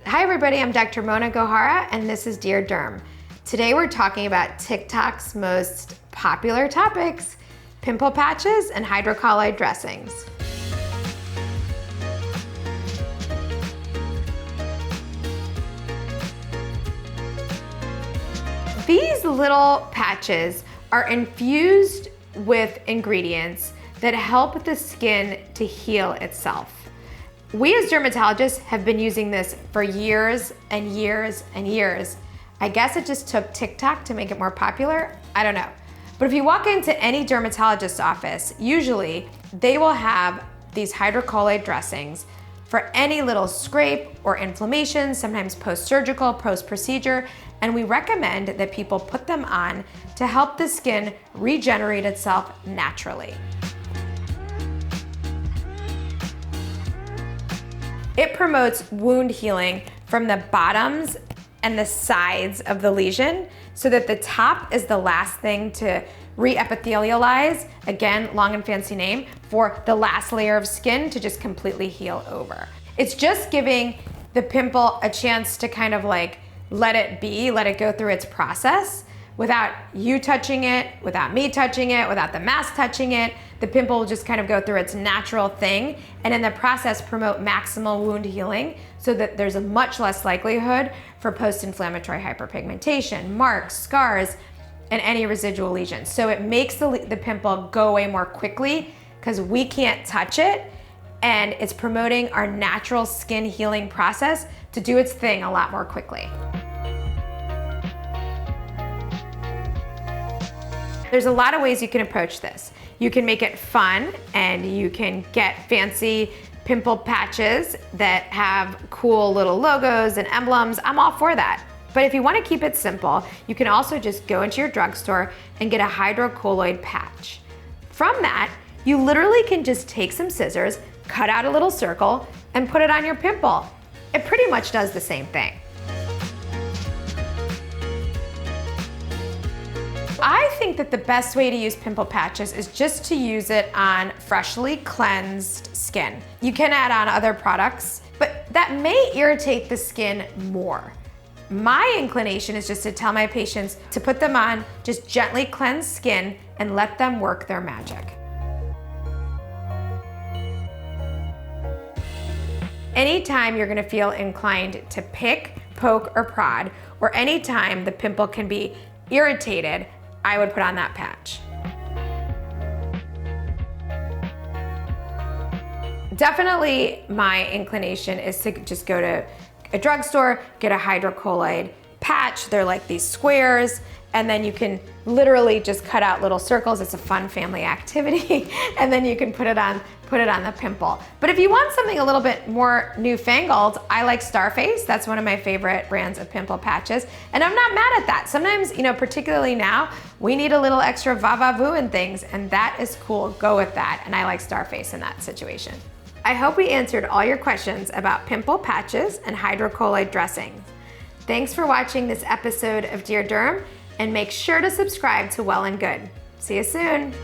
Hi everybody, I'm Dr. Mona Gohara and this is Dear Derm. Today we're talking about TikTok's most popular topics, pimple patches and hydrocolloid dressings. These little patches are infused with ingredients that help the skin to heal itself. We as dermatologists have been using this for years and years and years. I guess it just took TikTok to make it more popular. I don't know. But if you walk into any dermatologist's office, usually they will have these hydrocolloid dressings for any little scrape or inflammation, sometimes post-surgical, post-procedure, and we recommend that people put them on to help the skin regenerate itself naturally. It promotes wound healing from the bottoms and the sides of the lesion so that the top is the last thing to re-epithelialize, again, long and fancy name, for the last layer of skin to just completely heal over. It's just giving the pimple a chance to kind of like let it be, let it go through its process without you touching it, without me touching it, without the mask touching it. The pimple will just kind of go through its natural thing and in the process promote maximal wound healing so that there's a much less likelihood for post-inflammatory hyperpigmentation, marks, scars, and any residual lesions. So it makes the pimple go away more quickly because we can't touch it, and it's promoting our natural skin healing process to do its thing a lot more quickly. There's a lot of ways you can approach this. You can make it fun and you can get fancy pimple patches that have cool little logos and emblems. I'm all for that. But if you want to keep it simple, you can also just go into your drugstore and get a hydrocolloid patch. From that, you literally can just take some scissors, cut out a little circle, and put it on your pimple. It pretty much does the same thing. I think that the best way to use pimple patches is just to use it on freshly cleansed skin. You can add on other products, but that may irritate the skin more. My inclination is just to tell my patients to put them on just gently cleansed skin and let them work their magic. Anytime you're gonna feel inclined to pick, poke, or prod, or anytime the pimple can be irritated, I would put on that patch. Definitely my inclination is to just go to a drugstore, get a hydrocolloid patch. They're like these squares, and then you can literally just cut out little circles. It's a fun family activity, and then you can put it on the pimple. But if you want something a little bit more newfangled, I like Starface. That's one of my favorite brands of pimple patches, and I'm not mad at that. Sometimes, particularly now, we need a little extra va-va-voo in things, and that is cool. Go with that, and I like Starface in that situation. I hope we answered all your questions about pimple patches and hydrocolloid dressings. Thanks for watching this episode of Dear Derm, and make sure to subscribe to Well+Good. See you soon.